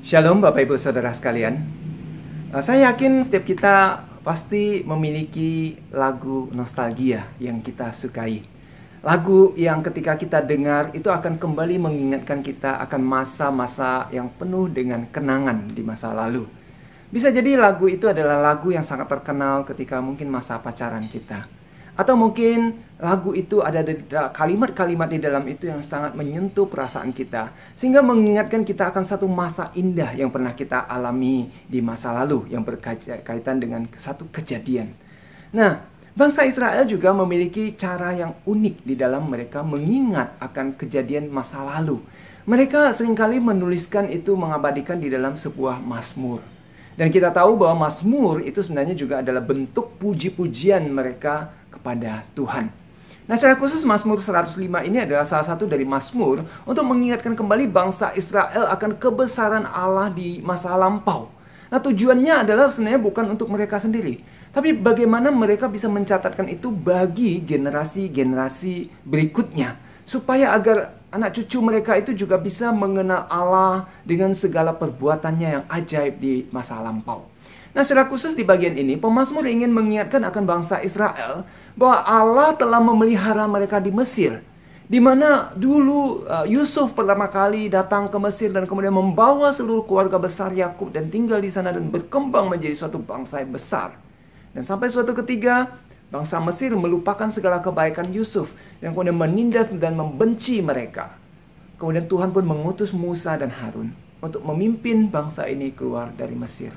Shalom Bapak Ibu Saudara sekalian. Saya yakin setiap kita pasti memiliki lagu nostalgia yang kita sukai. Lagu yang ketika kita dengar itu akan kembali mengingatkan kita akan masa-masa yang penuh dengan kenangan di masa lalu. Bisa jadi lagu itu adalah lagu yang sangat terkenal ketika mungkin masa pacaran kita. Atau mungkin lagu itu ada kalimat-kalimat di dalam itu yang sangat menyentuh perasaan kita. Sehingga mengingatkan kita akan satu masa indah yang pernah kita alami di masa lalu. Yang berkaitan dengan satu kejadian. Nah, bangsa Israel juga memiliki cara yang unik di dalam mereka mengingat akan kejadian masa lalu. Mereka seringkali menuliskan itu, mengabadikan di dalam sebuah mazmur. Dan kita tahu bahwa mazmur itu sebenarnya juga adalah bentuk puji-pujian mereka kepada Tuhan. Nah, secara khusus Mazmur 105 ini adalah salah satu dari mazmur untuk mengingatkan kembali bangsa Israel akan kebesaran Allah di masa lampau. Nah, tujuannya adalah sebenarnya bukan untuk mereka sendiri, tapi bagaimana mereka bisa mencatatkan itu bagi generasi-generasi berikutnya, supaya agar anak cucu mereka itu juga bisa mengenal Allah dengan segala perbuatannya yang ajaib di masa lampau. Nah, secara khusus di bagian ini, pemazmur ingin mengingatkan akan bangsa Israel bahwa Allah telah memelihara mereka di Mesir. Di mana dulu Yusuf pertama kali datang ke Mesir dan kemudian membawa seluruh keluarga besar Yakub dan tinggal di sana dan berkembang menjadi suatu bangsa yang besar. Dan sampai suatu ketika, bangsa Mesir melupakan segala kebaikan Yusuf dan kemudian menindas dan membenci mereka. Kemudian Tuhan pun mengutus Musa dan Harun untuk memimpin bangsa ini keluar dari Mesir.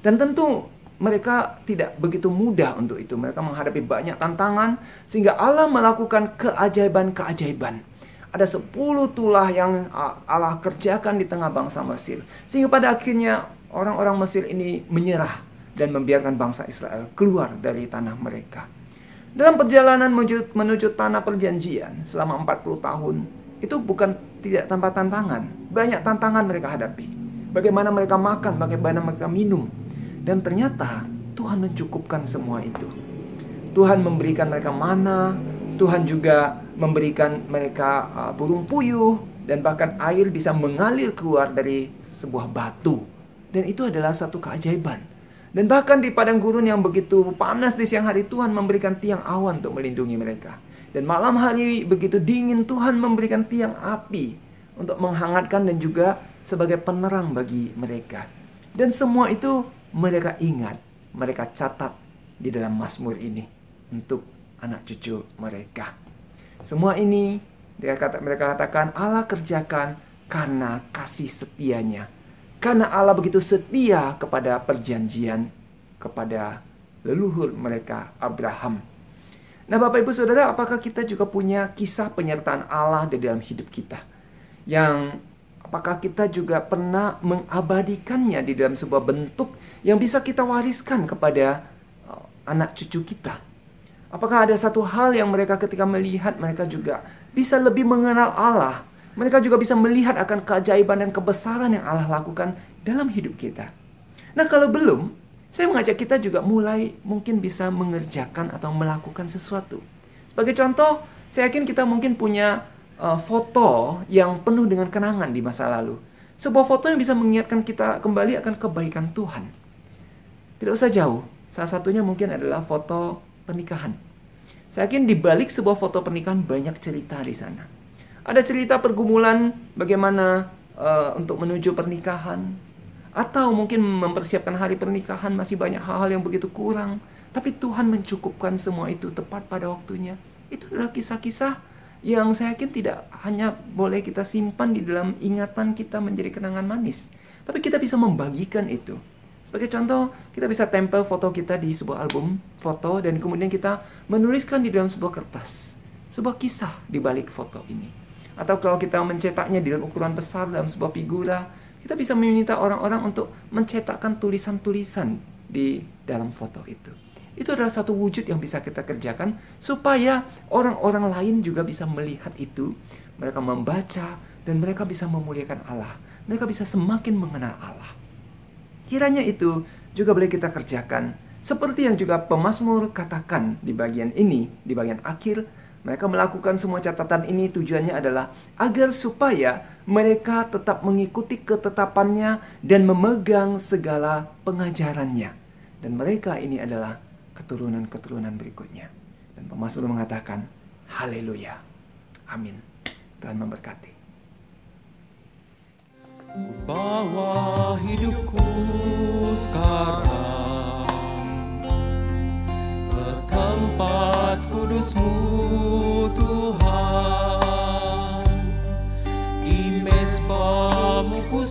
Dan tentu mereka tidak begitu mudah untuk itu. Mereka menghadapi banyak tantangan sehingga Allah melakukan keajaiban-keajaiban. Ada 10 tulah yang Allah kerjakan di tengah bangsa Mesir. Sehingga pada akhirnya orang-orang Mesir ini menyerah dan membiarkan bangsa Israel keluar dari tanah mereka. Dalam perjalanan menuju tanah perjanjian selama 40 tahun, itu bukan tidak tanpa tantangan. Banyak tantangan mereka hadapi. Bagaimana mereka makan, bagaimana mereka minum. Dan ternyata Tuhan mencukupkan semua itu. Tuhan memberikan mereka mana, Tuhan juga memberikan mereka burung puyuh, dan bahkan air bisa mengalir keluar dari sebuah batu. Dan itu adalah satu keajaiban. Dan bahkan di padang gurun yang begitu panas di siang hari, Tuhan memberikan tiang awan untuk melindungi mereka. Dan malam hari begitu dingin, Tuhan memberikan tiang api untuk menghangatkan dan juga sebagai penerang bagi mereka. Dan semua itu mereka ingat, mereka catat di dalam mazmur ini untuk anak cucu mereka. Semua ini mereka katakan Allah kerjakan karena kasih setianya. Karena Allah begitu setia kepada perjanjian kepada leluhur mereka Abraham. Nah, Bapak Ibu Saudara, apakah kita juga punya kisah penyertaan Allah di dalam hidup kita? Apakah kita juga pernah mengabadikannya di dalam sebuah bentuk yang bisa kita wariskan kepada anak cucu kita? Apakah ada satu hal yang mereka ketika melihat, mereka juga bisa lebih mengenal Allah? Mereka juga bisa melihat akan keajaiban dan kebesaran yang Allah lakukan dalam hidup kita. Nah, kalau belum, saya mengajak kita juga mulai mungkin bisa mengerjakan atau melakukan sesuatu. Sebagai contoh, saya yakin kita mungkin punya foto yang penuh dengan kenangan di masa lalu. Sebuah foto yang bisa mengingatkan kita kembali akan kebaikan Tuhan. Tidak usah jauh, salah satunya mungkin adalah foto pernikahan. Saya yakin di balik sebuah foto pernikahan banyak cerita di sana. Ada cerita pergumulan bagaimana untuk menuju pernikahan. Atau mungkin mempersiapkan hari pernikahan masih banyak hal-hal yang begitu kurang. Tapi Tuhan mencukupkan semua itu tepat pada waktunya. Itu adalah kisah-kisah yang saya yakin tidak hanya boleh kita simpan di dalam ingatan kita menjadi kenangan manis. Tapi kita bisa membagikan itu. Sebagai contoh, kita bisa tempel foto kita di sebuah album foto dan kemudian kita menuliskan di dalam sebuah kertas. Sebuah kisah di balik foto ini. Atau kalau kita mencetaknya di dalam ukuran besar dalam sebuah figura, kita bisa meminta orang-orang untuk mencetakkan tulisan-tulisan di dalam foto itu. Itu adalah satu wujud yang bisa kita kerjakan supaya orang-orang lain juga bisa melihat itu. Mereka membaca dan mereka bisa memuliakan Allah. Mereka bisa semakin mengenal Allah. Kiranya itu juga boleh kita kerjakan. Seperti yang juga pemazmur katakan di bagian ini, di bagian akhir, Mereka melakukan semua catatan ini tujuannya adalah agar supaya mereka tetap mengikuti ketetapannya dan memegang segala pengajarannya. Dan mereka ini adalah keturunan-keturunan berikutnya. Dan pemazmur mengatakan, haleluya. Amin. Tuhan memberkati. Bawa hidupku sekarang ke tempat kudus-Mu Tuhan, di mezbah-Mu ku